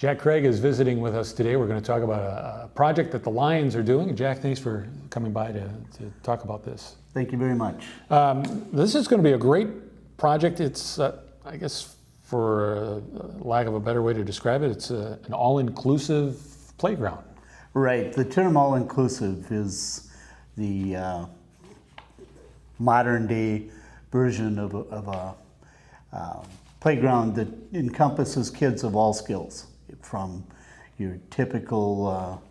Jack Craig is visiting with us today. We're going to talk about a project that the Lions are doing. Jack, thanks for coming by to talk about this. Thank you very much. This is going to be a great project. It's, I guess, for lack of a better way to describe it, it's an all-inclusive playground. Right. The term all-inclusive is the modern-day version of a playground that encompasses kids of all skills, from your typical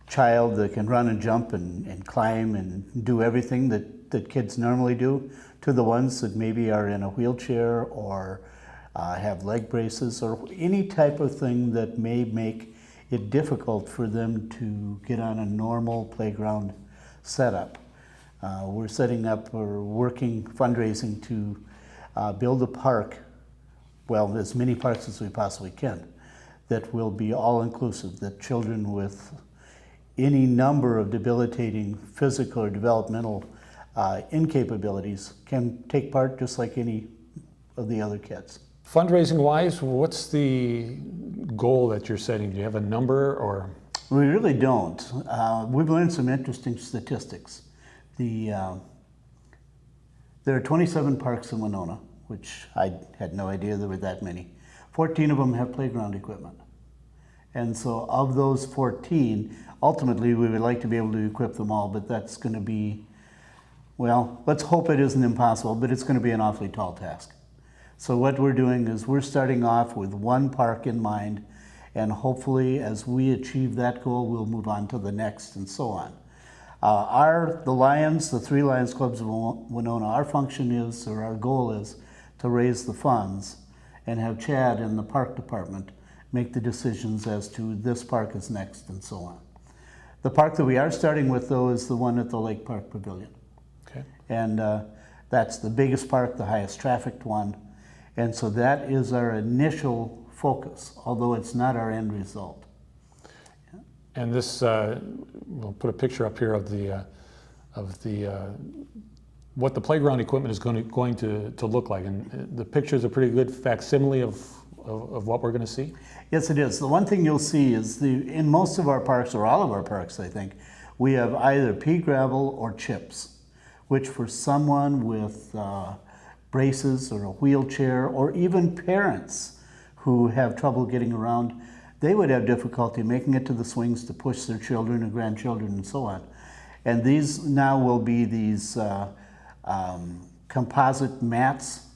child that can run and jump and climb and do everything that kids normally do, to the ones that maybe are in a wheelchair or have leg braces or any type of thing that may make it difficult for them to get on a normal playground setup. We're setting up or working fundraising to build a park, well, as many parks as we possibly can, that will be all-inclusive, that children with any number of debilitating physical or developmental incapabilities can take part just like any of the other kids. Fundraising-wise, what's the goal that you're setting? Do you have a number or? We really don't. We've learned some interesting statistics. There are 27 parks in Winona, which I had no idea there were that many. 14 of them have playground equipment. And so of those 14, ultimately we would like to be able to equip them all, but that's going to be, well, let's hope it isn't impossible, but it's going to be an awfully tall task. So what we're doing is we're starting off with one park in mind, and hopefully as we achieve that goal, we'll move on to the next and so on. The Lions, the three Lions clubs of Winona, our function is, or our goal is, to raise the funds and have Chad in the park department make the decisions as to this park is next and so on. The park that we are starting with, though, is the one at the Lake Park Pavilion. Okay. And that's the biggest park, the highest trafficked one. And so that is our initial focus, although it's not our end result. And this, we'll put a picture up here of what the playground equipment is going to look like. And the picture is a pretty good facsimile of what we're going to see. Yes, it is. The one thing you'll see is in most of our parks, or all of our parks, I think, we have either pea gravel or chips, which for someone with braces or a wheelchair, or even parents who have trouble getting around, they would have difficulty making it to the swings to push their children and grandchildren and so on. And these now will be these composite mats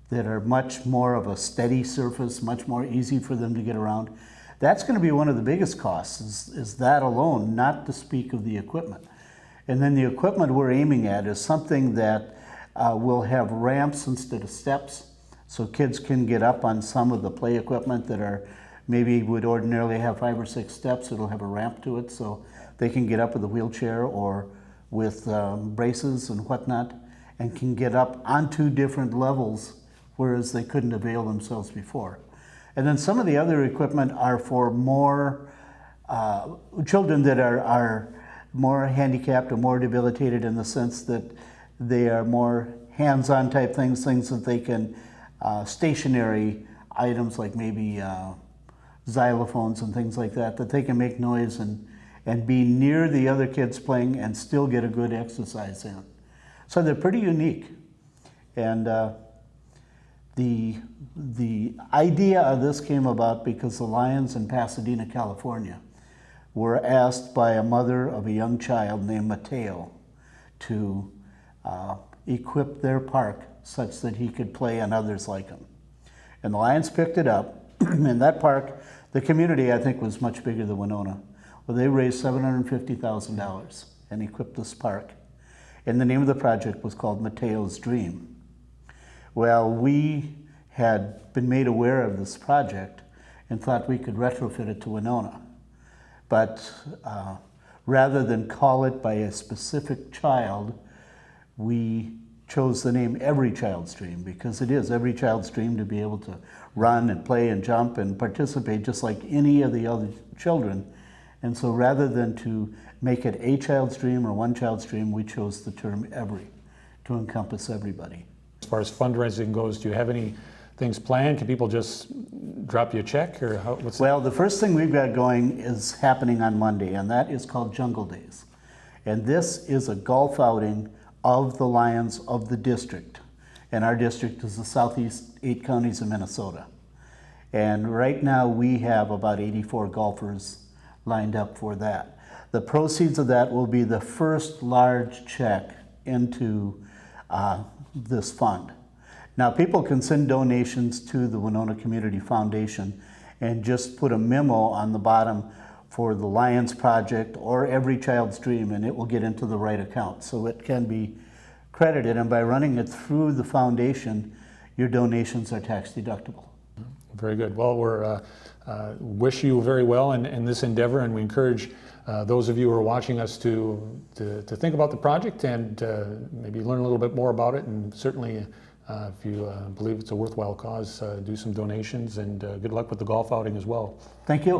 that are much more of a steady surface, much more easy for them to get around. That's going to be one of the biggest costs, is that alone, not to speak of the equipment. And then the equipment we're aiming at is something that will have ramps instead of steps, so kids can get up on some of the play equipment that are maybe would ordinarily have 5 or 6 steps. It'll have a ramp to it, so they can get up with a wheelchair or with braces and whatnot, and can get up onto different levels, whereas they couldn't avail themselves before. And then some of the other equipment are for more children that are more handicapped or more debilitated, in the sense that they are more hands-on type things that they can, stationary items like maybe xylophones and things like that they can make noise and be near the other kids playing and still get a good exercise in. So they're pretty unique. And the idea of this came about because the Lions in Pasadena, California, were asked by a mother of a young child named Mateo to equip their park such that he could play and others like him. And the Lions picked it up. In that park, the community, I think, was much bigger than Winona. Well, they raised $750,000 and equipped this park. And the name of the project was called Mateos Dream. Well, we had been made aware of this project and thought we could retrofit it to Winona. But rather than call it by a specific child, we chose the name Every Child's Dream, because it is every child's dream to be able to run and play and jump and participate just like any of the other children. And so rather than to make it a child's dream or one child's dream, we chose the term every to encompass everybody. As far as fundraising goes, do you have any things planned? Can people just drop you a check, or what's Well, the first thing we've got going is happening on Monday, and that is called Jungle Days. And this is a golf outing of the Lions of the district. And our district is the southeast 8 counties of Minnesota. And right now we have about 84 golfers lined up for that. The proceeds of that will be the first large check into this fund. Now, people can send donations to the Winona Community Foundation and just put a memo on the bottom for the Lions Project or Every Child's Dream, and it will get into the right account. So it can be credited, and by running it through the foundation, your donations are tax deductible. Very good. Well, we're wish you very well in this endeavor, and we encourage those of you who are watching us to think about the project and maybe learn a little bit more about it. And certainly, if you believe it's a worthwhile cause, do some donations, and good luck with the golf outing as well. Thank you.